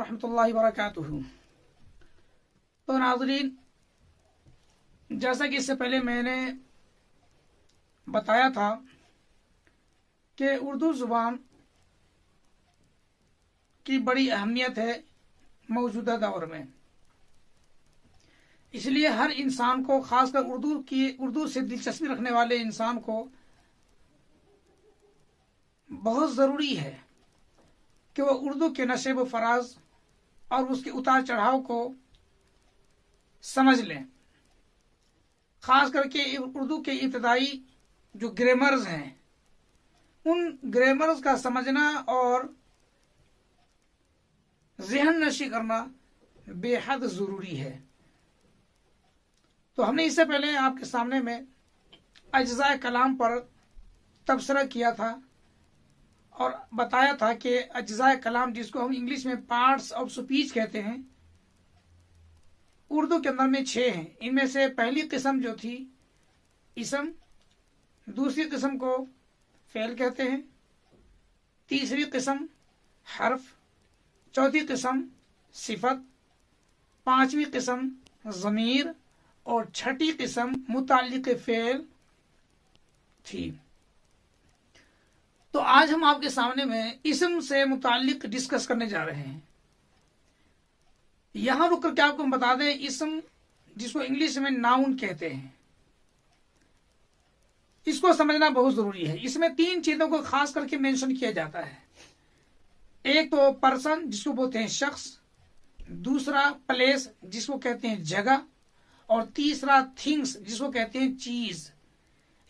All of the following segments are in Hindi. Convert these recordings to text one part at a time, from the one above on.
वरहमतुल्लाहि वबरकातुहू। तो नाज़रीन, जैसा कि इससे पहले मैंने बताया था कि उर्दू ज़ुबान की बड़ी अहमियत है मौजूदा दौर में। इसलिए हर इंसान को, खासकर उर्दू से दिलचस्पी रखने वाले इंसान को बहुत ज़रूरी है कि वह उर्दू के नशे व फराज और उसके उतार चढ़ाव को समझ लें। खास करके उर्दू के इब्तदाई जो ग्रामर्स हैं, उन ग्रामर्स का समझना और ज़हन नशी करना बेहद ज़रूरी है। तो हमने इससे पहले आपके सामने में अज्ज़ाए कलाम पर तबसरा किया था और बताया था कि अज्ज़ाए कलाम, जिसको हम इंग्लिश में पार्ट्स ऑफ स्पीच कहते हैं, उर्दू के अंदर में 6 हैं। इनमें से पहली किस्म जो थी इसम, दूसरी किस्म को फ़ेल कहते हैं, तीसरी किस्म हर्फ, चौथी किस्म सिफत, पांचवी किस्म ज़मीर और छठी किस्म मुताल्लिक़ फ़ेल थी। तो आज हम आपके सामने में इसम से मुताल्लिक़ डिस्कस करने जा रहे हैं। यहां रुक करके आपको हम बता दें, इसम जिसको इंग्लिश में नाउन कहते हैं, इसको समझना बहुत जरूरी है। इसमें 3 चीजों को खास करके मेंशन किया जाता है। एक तो पर्सन, जिसको बोलते हैं शख्स, दूसरा प्लेस, जिसको कहते हैं जगह, और तीसरा थिंग्स, जिसको कहते हैं चीज।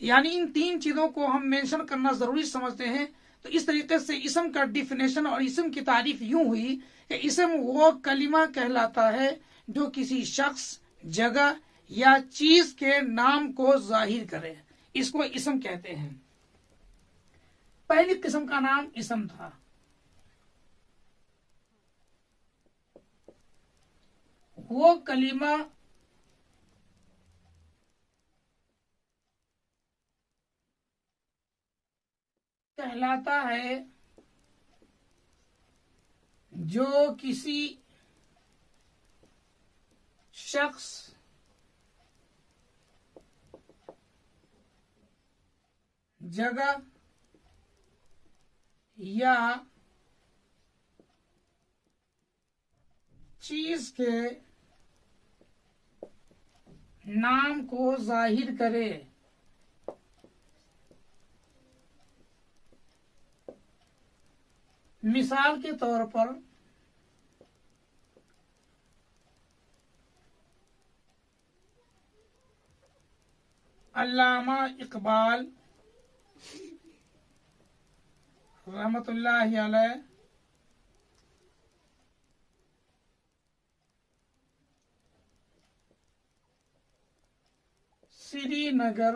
यानी इन 3 चीजों को हम मेंशन करना जरूरी समझते हैं। तो इस तरीके से इसम का डिफिनेशन और इसम की तारीफ यूं हुई कि इसम वो कलिमा कहलाता है जो किसी शख्स, जगह या चीज के नाम को जाहिर करे, इसको इसम कहते हैं। पहली किस्म का नाम इसम था। वो कलिमा कहलाता है जो किसी शख्स, जगह या चीज के नाम को जाहिर करे। मिसाल के तौर पर अल्लामा इकबाल रहमतुल्लाहि अलैह श्रीनगर,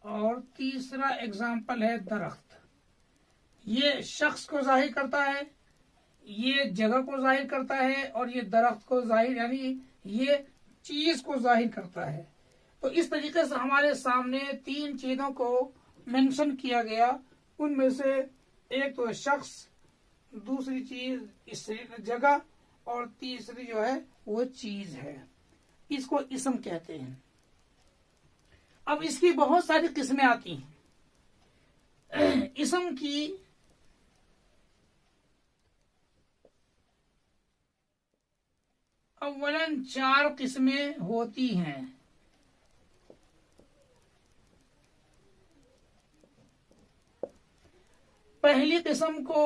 और तीसरा एग्जाम्पल है दरख्त। ये शख्स को जाहिर करता है, ये जगह को जाहिर करता है, और ये दरख्त को जाहिर, यानी ये चीज को जाहिर करता है। तो इस तरीके से हमारे सामने 3 चीजों को मेंशन किया गया। उनमें से एक तो शख्स, दूसरी चीज इस जगह, और तीसरी जो है वो चीज है। इसको इसम कहते हैं। अब इसकी बहुत सारी किस्में आती हैं। इसम की अव्वलन 4 किस्में होती हैं। पहली किस्म को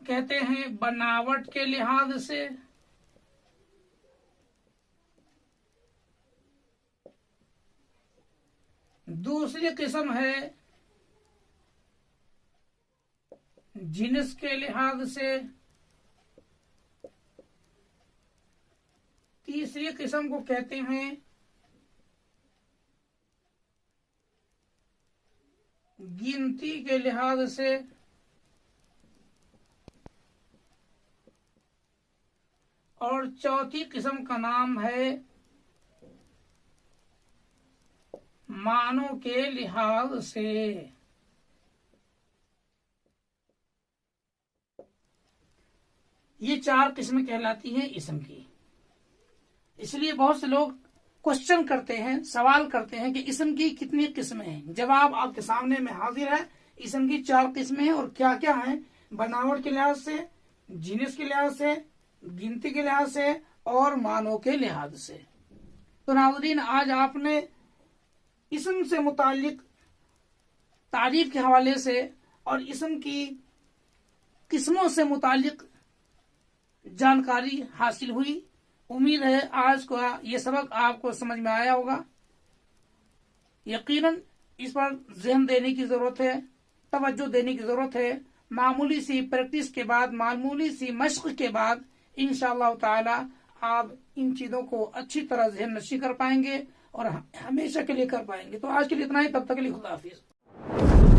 कहते हैं बनावट के लिहाज से, दूसरी किस्म है जिन्स के लिहाज से, तीसरी किस्म को कहते हैं गिनती के लिहाज से, और चौथी किस्म का नाम है मानों के लिहाज से। ये 4 किस्म कहलाती है इसम की। इसलिए बहुत से लोग क्वेश्चन करते हैं, सवाल करते हैं कि इसम की कितनी किस्में हैं। जवाब आपके सामने में हाजिर है। इसम की 4 किस्में हैं और क्या क्या हैं, बनावट के लिहाज से, जीनस के लिहाज से, गिनती के लिहाज से और मानों के लिहाज से। तो नाज़रीन, आज आपने इसम से मुतालिक तारीफ के हवाले से और इसम की किस्मों से मुतालिक जानकारी हासिल हुई। उम्मीद है आज का ये सबक आपको समझ में आया होगा। यकीनन इस पर ज़हन देने की जरूरत है, तवज्जो देने की जरूरत है। मामूली सी प्रैक्टिस के बाद, मामूली सी मश्क के बाद इंशाअल्लाह ताला आप इन चीजों को अच्छी तरह ज़हन नशी कर पाएंगे और हमेशा के लिए कर पाएंगे। तो आज के लिए इतना ही, तब तक के लिए खुदा हाफिज।